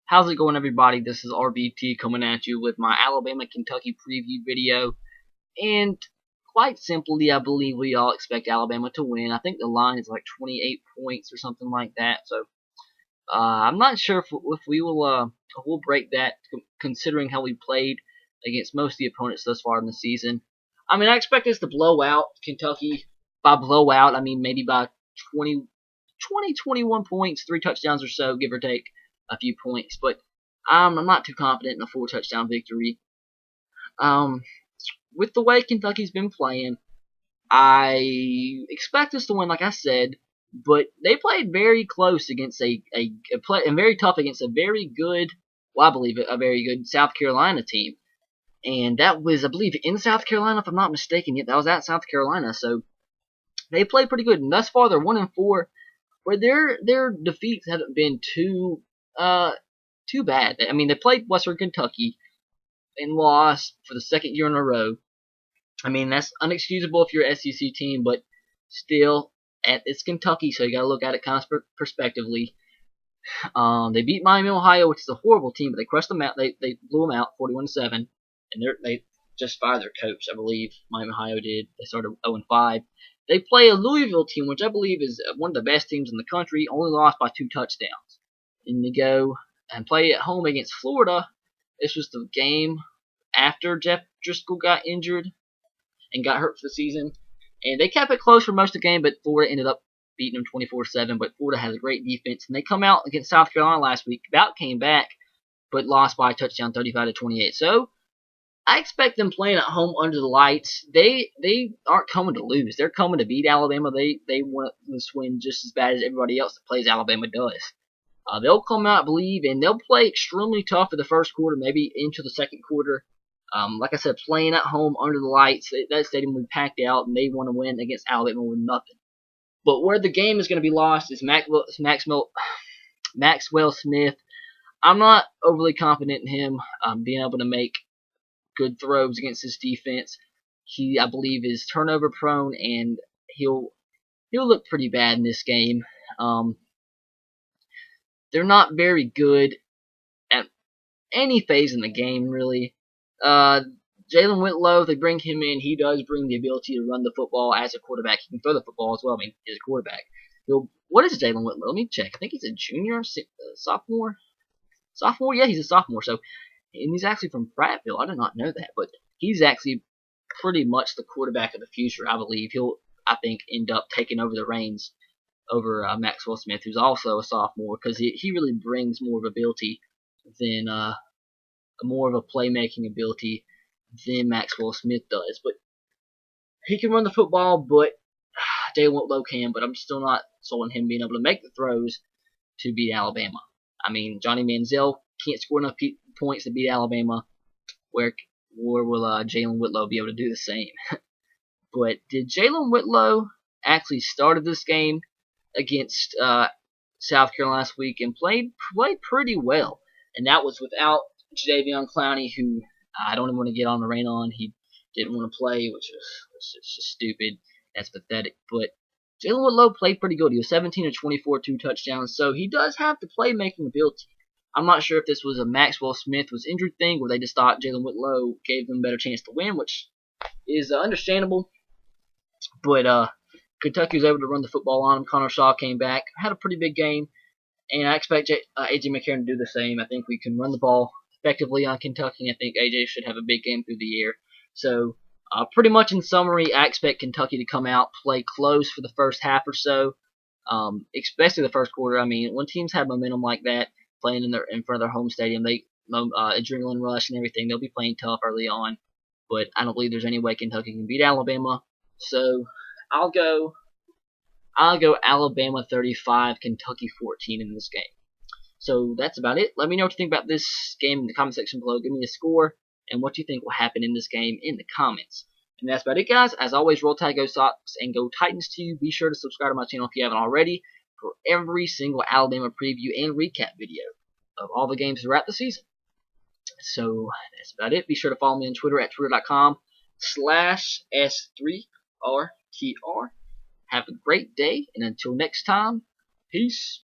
How's it going, everybody? This is RBT coming at you with my Alabama-Kentucky preview video. And quite simply, I believe we all expect Alabama to win. I think the line is like 28 points or something like that. So I'm not sure if we will we'll break that, considering how we played against most of the opponents thus far in the season. I mean, I expect us to blow out Kentucky. By blowout, I mean maybe by 21 points, 3 touchdowns or so, give or take a few points. But I'm not too confident in a 4 touchdown victory. Um, with the way Kentucky's been playing, I expect us to win, like I said. But they played very close against and very tough against a very good, well, I believe a very good South Carolina team. And that was, I believe, in South Carolina, if I'm not mistaken. Yet that was at South Carolina, so they played pretty good. And thus far, they're 1-4. Where their defeats haven't been too bad. I mean, they played Western Kentucky and lost for the second year in a row. I mean, that's unexcusable if you're an SEC team, but still, it's Kentucky, so you got to look at it kind of perspectively. They beat Miami, Ohio, which is a horrible team, but they crushed them out. They blew them out 41-7, and they just fired their coach, I believe. Miami, Ohio did. They started 0-5. They play a Louisville team, which I believe is one of the best teams in the country, only lost by 2 touchdowns. And they go and play at home against Florida. This was the game after Jeff Driscoll got injured and got hurt for the season. And they kept it close for most of the game, but Florida ended up beating them 24-7. But Florida has a great defense. And they come out against South Carolina last week, about came back, but lost by a touchdown 35-28. So I expect them playing at home under the lights. They aren't coming to lose. They're coming to beat Alabama. They want this win just as bad as everybody else that plays Alabama does. They'll come out, I believe, and they'll play extremely tough for the first quarter, maybe into the second quarter. Like I said, playing at home under the lights, that stadium will be packed out, and they want to win against Alabama with nothing. But where the game is going to be lost is Maxwell Smith. I'm not overly confident in him being able to make good throws against his defense. He, I believe, is turnover prone, and he'll look pretty bad in this game. They're not very good at any phase in the game, really. Jalen Whitlow, they bring him in. He does bring the ability to run the football as a quarterback. He can throw the football as well. I mean, he's a quarterback. What is Jalen Whitlow? Let me check. I think he's a junior, sophomore. Sophomore? Yeah, he's a sophomore. So, and he's actually from Prattville. I did not know that, but he's actually pretty much the quarterback of the future. I believe he'll, I think, end up taking over the reins over Maxwell Smith, who's also a sophomore, because he really brings more of ability than more of a playmaking ability than Maxwell Smith does. But he can run the football, but Jalen Whitlow can. But I'm still not sold on him being able to make the throws to beat Alabama. I mean, Johnny Manziel can't score enough points to beat Alabama. Where will Jalen Whitlow be able to do the same? But did Jalen Whitlow actually start this game against South Carolina last week and played pretty well? And that was without Jadeveon Clowney, who I don't even want to get on the rain on. He didn't want to play, which was just stupid. That's pathetic. But Jalen Whitlow played pretty good. He was 17-24, 2 touchdowns. So he does have the playmaking ability. I'm not sure if this was a Maxwell Smith was injured thing, or they just thought Jalen Whitlow gave them a better chance to win, which is understandable. But Kentucky was able to run the football on him. Connor Shaw came back, had a pretty big game, and I expect A.J. McCarron to do the same. I think we can run the ball effectively on Kentucky, and I think A.J. should have a big game through the air. So, pretty much in summary, I expect Kentucky to come out, play close for the first half or so, especially the first quarter. I mean, when teams have momentum like that, playing in front of their home stadium, they adrenaline rush and everything. They'll be playing tough early on, but I don't believe there's any way Kentucky can beat Alabama. So I'll go Alabama 35, Kentucky 14 in this game. So that's about it. Let me know what you think about this game in the comment section below. Give me a score and what you think will happen in this game in the comments. And that's about it, guys. As always, Roll Tide, Go Sox, and Go Titans to you. Be sure to subscribe to my channel if you haven't already for every single Alabama preview and recap video of all the games throughout the season. So that's about it. Be sure to follow me on Twitter at twitter.com/S3RTR. Have a great day, and until next time, peace.